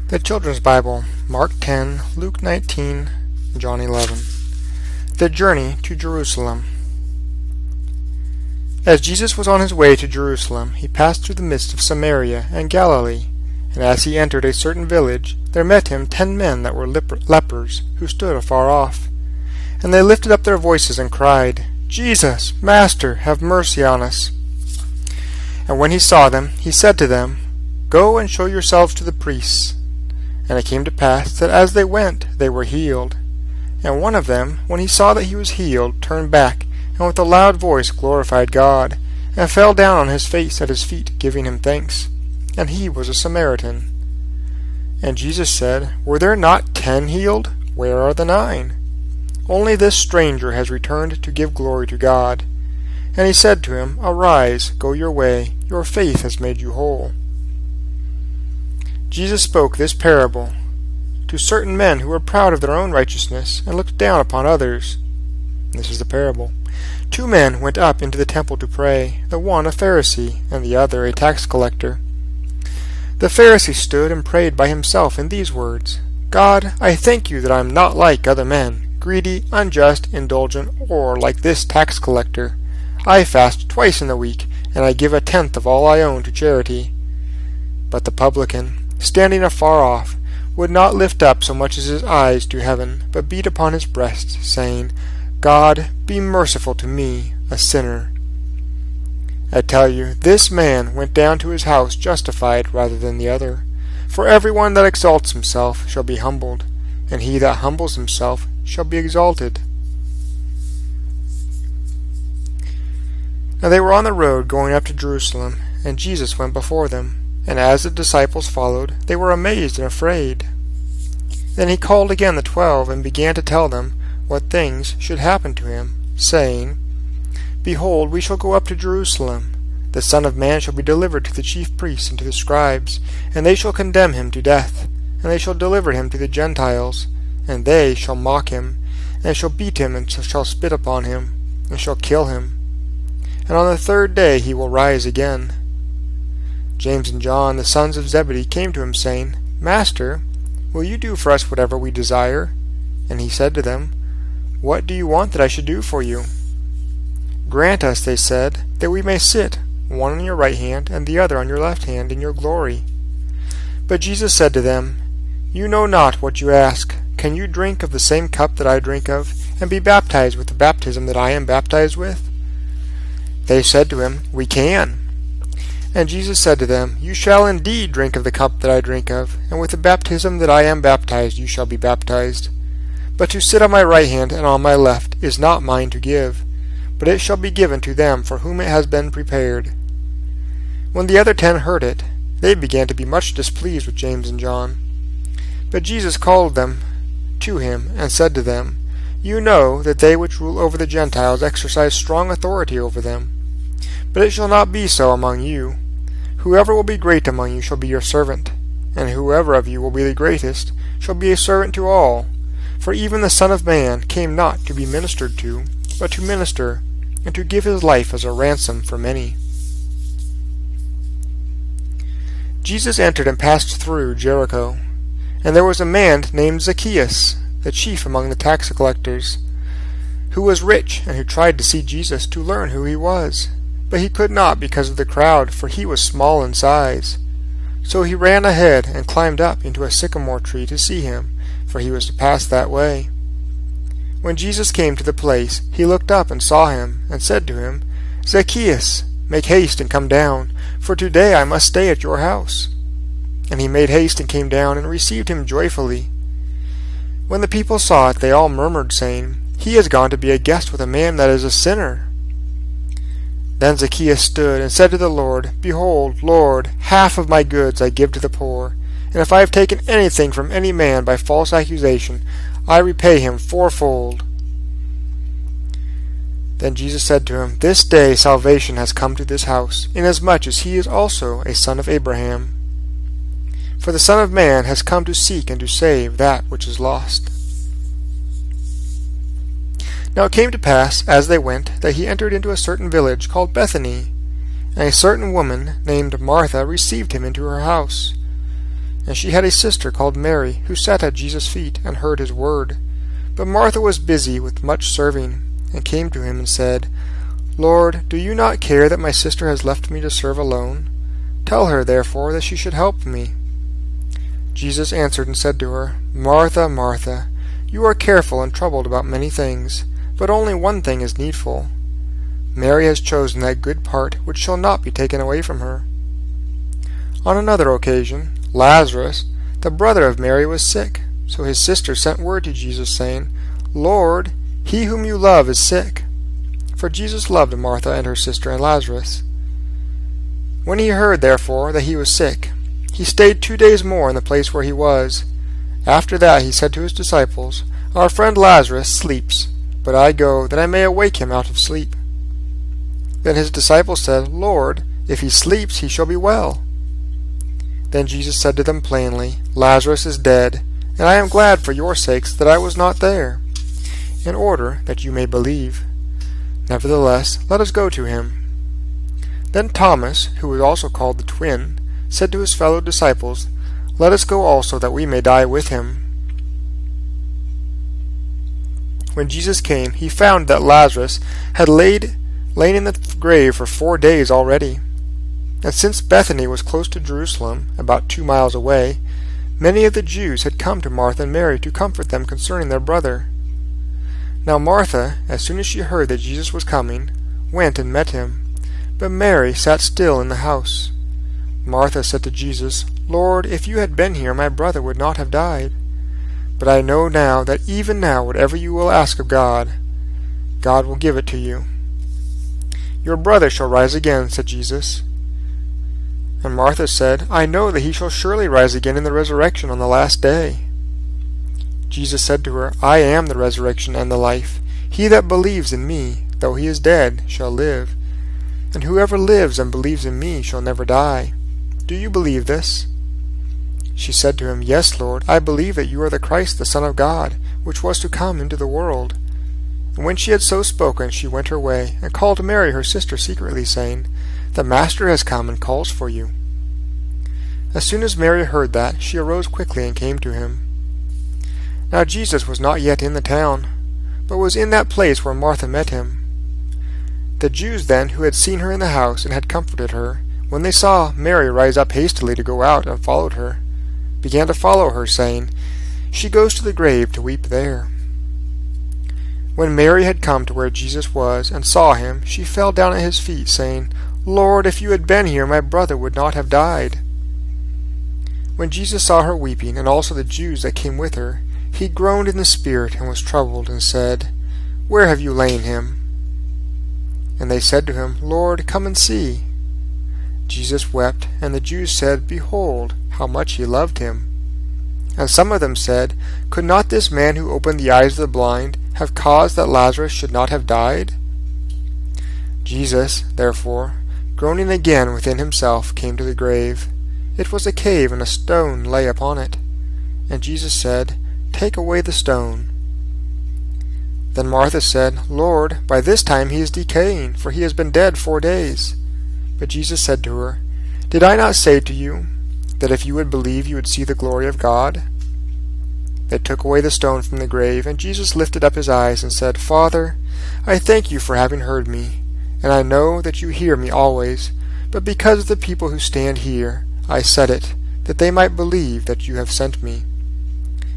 The Children's Bible, Mark 10, Luke 19, John 11. The Journey to Jerusalem. As Jesus was on his way to Jerusalem, he passed through the midst of Samaria and Galilee. And as he entered a certain village, there met him 10 men that were lepers, who stood afar off. And they lifted up their voices and cried, Jesus, Master, have mercy on us. And when he saw them, he said to them, Go and show yourselves to the priests. And it came to pass that as they went, they were healed. And one of them, when he saw that he was healed, turned back, and with a loud voice glorified God, and fell down on his face at his feet, giving him thanks. And he was a Samaritan. And Jesus said, Were there not 10 healed? Where are the 9? Only this stranger has returned to give glory to God. And he said to him, Arise, go your way, your faith has made you whole. Jesus spoke this parable to certain men who were proud of their own righteousness and looked down upon others. This is the parable. 2 men went up into the temple to pray, the one a Pharisee, and the other a tax collector. The Pharisee stood and prayed by himself in these words, God, I thank you that I am not like other men, greedy, unjust, indulgent, or like this tax collector. I fast twice in the week, and I give 1/10 of all I own to charity. But the publican, standing afar off, would not lift up so much as his eyes to heaven, but beat upon his breast, saying, God, be merciful to me, a sinner. I tell you, this man went down to his house justified rather than the other. For everyone that exalts himself shall be humbled, and he that humbles himself shall be exalted. Now they were on the road going up to Jerusalem, and Jesus went before them. And as the disciples followed, they were amazed and afraid. Then he called again the 12, and began to tell them what things should happen to him, saying, Behold, we shall go up to Jerusalem. The Son of Man shall be delivered to the chief priests and to the scribes, and they shall condemn him to death, and they shall deliver him to the Gentiles, and they shall mock him, and shall beat him, and shall spit upon him, and shall kill him. And on the 3rd day he will rise again. James and John, the sons of Zebedee, came to him, saying, Master, will you do for us whatever we desire? And he said to them, What do you want that I should do for you? Grant us, they said, that we may sit, one on your right hand, and the other on your left hand, in your glory. But Jesus said to them, You know not what you ask. Can you drink of the same cup that I drink of, and be baptized with the baptism that I am baptized with? They said to him, We can. And Jesus said to them, You shall indeed drink of the cup that I drink of, and with the baptism that I am baptized you shall be baptized. But to sit on my right hand and on my left is not mine to give, but it shall be given to them for whom it has been prepared. When the other 10 heard it, they began to be much displeased with James and John. But Jesus called them to him, and said to them, You know that they which rule over the Gentiles exercise strong authority over them. But it shall not be so among you. Whoever will be great among you shall be your servant, and whoever of you will be the greatest shall be a servant to all. For even the Son of Man came not to be ministered to, but to minister, and to give his life as a ransom for many. Jesus entered and passed through Jericho. And there was a man named Zacchaeus, the chief among the tax collectors, who was rich, and who tried to see Jesus to learn who he was. But he could not because of the crowd, for he was small in size. So he ran ahead and climbed up into a sycamore tree to see him, for he was to pass that way. When Jesus came to the place, he looked up and saw him, and said to him, Zacchaeus, make haste and come down, for today I must stay at your house. And he made haste and came down, and received him joyfully. When the people saw it, they all murmured, saying, He has gone to be a guest with a man that is a sinner. Then Zacchaeus stood and said to the Lord, Behold, Lord, half of my goods I give to the poor, and if I have taken anything from any man by false accusation, I repay him 4-fold. Then Jesus said to him, This day salvation has come to this house, inasmuch as he is also a son of Abraham. For the Son of Man has come to seek and to save that which is lost. Now it came to pass, as they went, that he entered into a certain village called Bethany, and a certain woman named Martha received him into her house. and she had a sister called Mary, who sat at Jesus' feet and heard his word. But Martha was busy with much serving, and came to him and said, Lord, do you not care that my sister has left me to serve alone? Tell her, therefore, that she should help me. Jesus answered and said to her, Martha, Martha, you are careful and troubled about many things, but only one thing is needful. Mary has chosen that good part which shall not be taken away from her. On another occasion, Lazarus, the brother of Mary, was sick, so his sister sent word to Jesus, saying, Lord, he whom you love is sick. For Jesus loved Martha and her sister and Lazarus. When he heard, therefore, that he was sick, he stayed 2 days more in the place where he was. After that he said to his disciples, Our friend Lazarus sleeps, but I go that I may awake him out of sleep. Then his disciples said, Lord, if he sleeps, he shall be well. Then Jesus said to them plainly, Lazarus is dead, and I am glad for your sakes that I was not there, in order that you may believe. Nevertheless, let us go to him. Then Thomas, who was also called the twin, said to his fellow disciples, Let us go also that we may die with him. When Jesus came, he found that Lazarus had lain in the grave for 4 days already. And since Bethany was close to Jerusalem, about 2 miles away, many of the Jews had come to Martha and Mary to comfort them concerning their brother. Now Martha, as soon as she heard that Jesus was coming, went and met him, but Mary sat still in the house. Martha said to Jesus, Lord, if you had been here, my brother would not have died. But I know now that even now whatever you will ask of God, God will give it to you. Your brother shall rise again, said Jesus. And Martha said, I know that he shall surely rise again in the resurrection on the last day. Jesus said to her, I am the resurrection and the life. He that believes in me, though he is dead, shall live. And whoever lives and believes in me shall never die. Do you believe this? She said to him, Yes, Lord, I believe that you are the Christ, the Son of God, which was to come into the world. And when she had so spoken, she went her way, and called Mary her sister secretly, saying, The Master has come and calls for you. As soon as Mary heard that, she arose quickly and came to him. Now Jesus was not yet in the town, but was in that place where Martha met him. The Jews then, who had seen her in the house and had comforted her, when they saw Mary rise up hastily to go out and followed her, began to follow her, saying, She goes to the grave to weep there. When Mary had come to where Jesus was, and saw him, she fell down at his feet, saying, Lord, if you had been here, my brother would not have died. When Jesus saw her weeping, and also the Jews that came with her, he groaned in the spirit, and was troubled, and said, Where have you laid him? And they said to him, Lord, come and see. Jesus wept, and the Jews said, Behold, how much he loved him. And some of them said, Could not this man who opened the eyes of the blind have caused that Lazarus should not have died? Jesus, therefore, groaning again within himself, came to the grave. It was a cave, and a stone lay upon it. And Jesus said, Take away the stone. Then Martha said, Lord, by this time he is decaying, for he has been dead 4 days. But Jesus said to her, Did I not say to you, that if you would believe you would see the glory of God? They took away the stone from the grave, and Jesus lifted up his eyes and said, Father, I thank you for having heard me, and I know that you hear me always, but because of the people who stand here, I said it, that they might believe that you have sent me.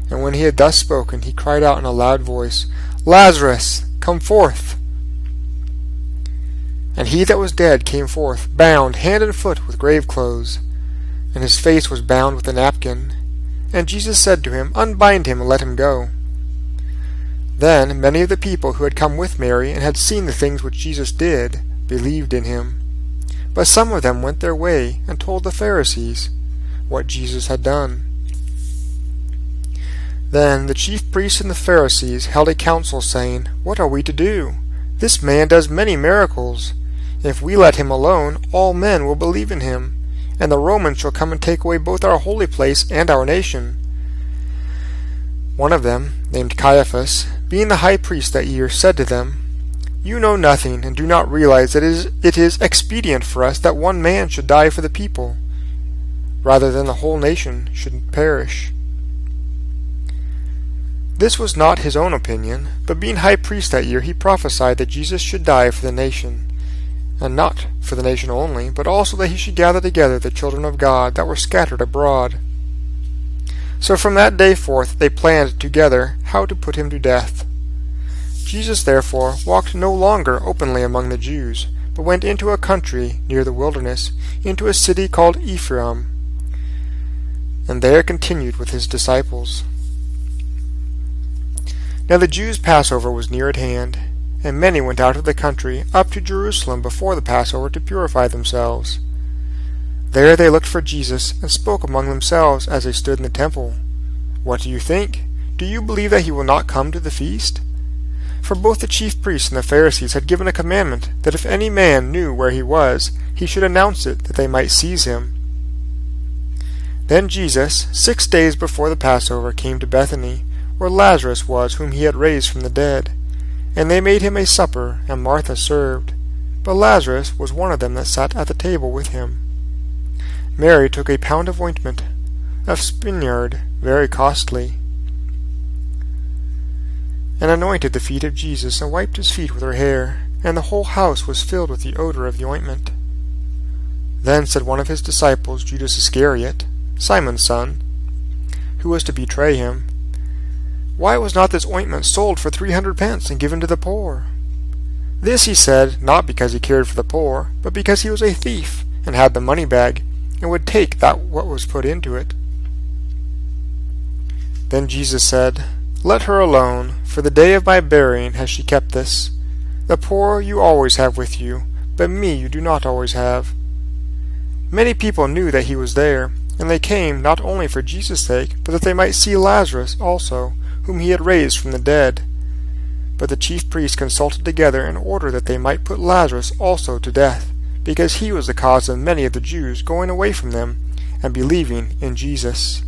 And when he had thus spoken, he cried out in a loud voice, Lazarus, come forth! And he that was dead came forth, bound hand and foot with grave clothes, and his face was bound with a napkin. And Jesus said to him, Unbind him and let him go. Then many of the people who had come with Mary and had seen the things which Jesus did believed in him. But some of them went their way and told the Pharisees what Jesus had done. Then the chief priests and the Pharisees held a council, saying, What are we to do? This man does many miracles. If we let him alone, all men will believe in him, and the Romans shall come and take away both our holy place and our nation. One of them, named Caiaphas, being the high priest that year, said to them, You know nothing, and do not realize that it is expedient for us that one man should die for the people, rather than the whole nation should perish. This was not his own opinion, but being high priest that year, he prophesied that Jesus should die for the nation, and not for the nation only, but also that he should gather together the children of God that were scattered abroad. So from that day forth they planned together how to put him to death. Jesus therefore walked no longer openly among the Jews, but went into a country near the wilderness, into a city called Ephraim, and there continued with his disciples. Now the Jews' Passover was near at hand, and many went out of the country up to Jerusalem before the Passover to purify themselves. There they looked for Jesus, and spoke among themselves as they stood in the temple. "What do you think? Do you believe that he will not come to the feast?" For both the chief priests and the Pharisees had given a commandment that if any man knew where he was, he should announce it, that they might seize him. Then Jesus, 6 days before the Passover, came to Bethany, where Lazarus was, whom he had raised from the dead. And they made him a supper, and Martha served. But Lazarus was one of them that sat at the table with him. Mary took a pound of ointment, of spikenard, very costly, and anointed the feet of Jesus, and wiped his feet with her hair, and the whole house was filled with the odor of the ointment. Then said one of his disciples, Judas Iscariot, Simon's son, who was to betray him, "Why was not this ointment sold for 300 pence and given to the poor?" This he said, not because he cared for the poor, but because he was a thief, and had the money bag, and would take that what was put into it. Then Jesus said, "Let her alone, for the day of my burying has she kept this. The poor you always have with you, but me you do not always have." Many people knew that he was there, and they came not only for Jesus' sake, but that they might see Lazarus also, whom he had raised from the dead. But the chief priests consulted together in order that they might put Lazarus also to death, because he was the cause of many of the Jews going away from them and believing in Jesus.